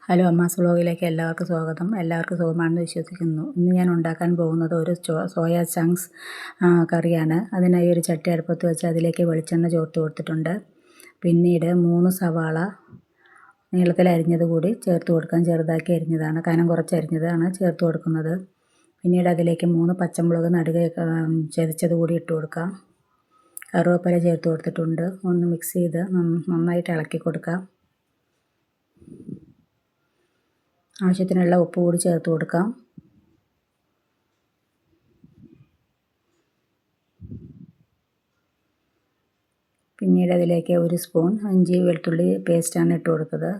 Hello Amma's വ്ലോഗിലേക്ക് എല്ലാവർക്കും സ്വാഗതം. എല്ലാവർക്കും സുഖമാണെന്ന് വിശ്വസിക്കുന്നു. ഇന്ന് ഞാൻ ഉണ്ടാക്കാൻ പോകുന്നത് ഒരു സോയ ചങ്ക്സ് കറിയാണ്. അതിനായി ഒരു ചട്ടി അടുപ്പത്ത് വെച്ച് അതിലേക്ക് വെളിച്ചെണ്ണ ചേർത്ത് കൊടുത്തിട്ടുണ്ട്. പിന്നീട് 3 സവാള നീളത്തിൽ അരിഞ്ഞത് കൂടി ചേർത്ത് കൊടുക്കാം. ചെറുതാക്കി അരിഞ്ഞതാണ്, കനം കുറച്ച് അരിഞ്ഞതാണ് ചേർത്ത് കൊടുക്കുന്നത്. പിന്നീട് അതിലേക്ക് 3 പച്ചമുളക് നടുകെ ചതച്ചത് കൂടി ഇട്ട് കൊടുക്കാം. കറുവേപ്പില ചേർത്ത് കൊടുത്തിട്ടുണ്ട്. ഒന്ന് മിക്സ് ചെയ്ത് നന്നായിട്ട് ഇളക്കി കൊടുക്കാം. ആവശ്യത്തിനുള്ള ഉപ്പ് കൂടി ചേർത്ത് കൊടുക്കാം. പിന്നീട് അതിലേക്ക് 1 സ്പൂൺ ഇഞ്ചി വെളുത്തുള്ളി പേസ്റ്റാണ് ഇട്ട് കൊടുത്തത്.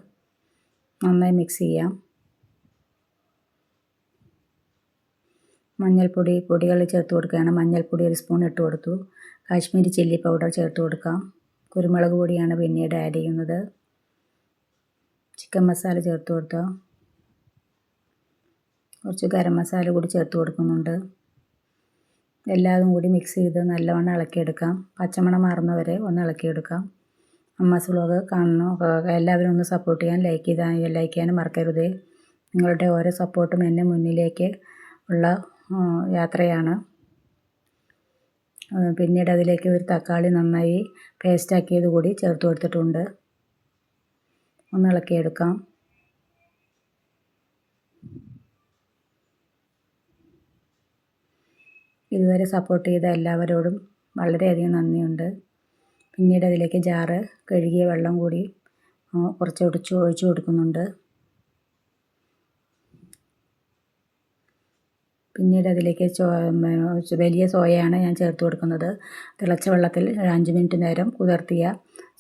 നന്നായി മിക്സ് ചെയ്യാം. പൊടികൾ ചേർത്ത് കൊടുക്കുകയാണ്. മഞ്ഞൾപ്പൊടി 1 സ്പൂൺ ഇട്ട് കൊടുത്തു. കാശ്മീരി ചില്ലി പൗഡർ ചേർത്ത് കൊടുക്കാം. കുരുമുളക് പൊടിയാണ് പിന്നീട് ആഡ് ചെയ്യുന്നത്. ചിക്കൻ മസാല ചേർത്ത് കൊടുത്തു. കുറച്ച് ഗരം മസാല കൂടി ചേർത്ത് കൊടുക്കുന്നുണ്ട്. എല്ലാതും കൂടി മിക്സ് ചെയ്ത് നല്ലവണ്ണം ഇളക്കിയെടുക്കാം. പച്ചമണം മാറുന്നവരെ ഒന്ന് ഇളക്കിയെടുക്കാം. അമ്മാസ് വ്ലോഗ് കാണുന്നു എല്ലാവരും ഒന്ന് സപ്പോർട്ട് ചെയ്യാൻ ലൈക്ക് ചെയ്യാനും മറക്കരുത്. നിങ്ങളുടെ ഓരോ സപ്പോർട്ടും എന്നെ മുന്നിലേക്ക് ഉള്ള യാത്രയാണ്. പിന്നീട് അതിലേക്ക് ഒരു തക്കാളി നന്നായി പേസ്റ്റാക്കിയത് കൂടി ചേർത്ത് കൊടുത്തിട്ടുണ്ട്. ഒന്ന് ഇളക്കിയെടുക്കാം. ഇതുവരെ സപ്പോർട്ട് ചെയ്ത എല്ലാവരോടും വളരെയധികം നന്ദിയുണ്ട്. പിന്നീട് അതിലേക്ക് ജാറ് കഴുകിയ വെള്ളം കൂടി കുറച്ച് ഒഴിച്ചു കൊടുക്കുന്നുണ്ട്. പിന്നീട് അതിലേക്ക് വലിയ സോയയാണ് ഞാൻ ചേർത്ത് കൊടുക്കുന്നത്. തിളച്ച വെള്ളത്തിൽ 5 മിനിറ്റ് നേരം കുതിർത്തിയ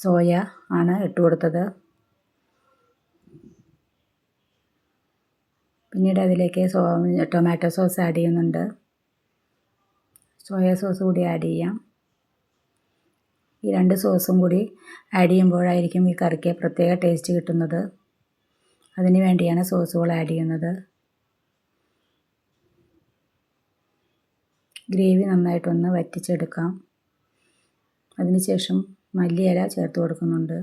സോയ ആണ് ഇട്ട് കൊടുത്തത്. പിന്നീട് അതിലേക്ക് ടൊമാറ്റോ സോസ് ആഡ് ചെയ്യുന്നുണ്ട്. സോയ സോസ് കൂടി ആഡ് ചെയ്യാം. ഈ 2 സോസും കൂടി ആഡ് ചെയ്യുമ്പോഴായിരിക്കും ഈ കറിക്ക് പ്രത്യേക ടേസ്റ്റ് കിട്ടുന്നത്. അതിന് വേണ്ടിയാണ് സോസുകൾ ആഡ് ചെയ്യുന്നത്. ഗ്രേവി നന്നായിട്ടൊന്ന് വറ്റിച്ചെടുക്കാം. അതിനുശേഷം മല്ലിയില ചേർത്ത് കൊടുക്കുന്നുണ്ട്.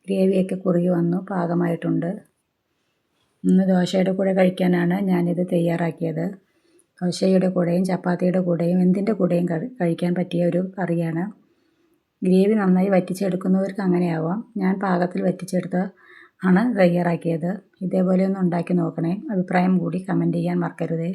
ഗ്രേവിയൊക്കെ കുറുകി വന്നു പാകമായിട്ടുണ്ട്. ഇന്ന് ദോശയുടെ കൂടെ കഴിക്കാനാണ് ഞാനിത് തയ്യാറാക്കിയത്. ദോശയുടെ കൂടെയും ചപ്പാത്തിയുടെ കൂടെയും എന്തിൻ്റെ കൂടെയും കഴിക്കാൻ പറ്റിയ ഒരു കറിയാണ്. ഗ്രേവി നന്നായി വറ്റിച്ചെടുക്കുന്നവർക്ക് അങ്ങനെയാവാം. ഞാൻ പാകത്തിൽ വറ്റിച്ചെടുത്ത് ആണ് തയ്യാറാക്കിയത്. ഇതേപോലെ ഒന്ന് ഉണ്ടാക്കി നോക്കണേ. അഭിപ്രായം കൂടി കമൻറ്റ് ചെയ്യാൻ മറക്കരുതേ.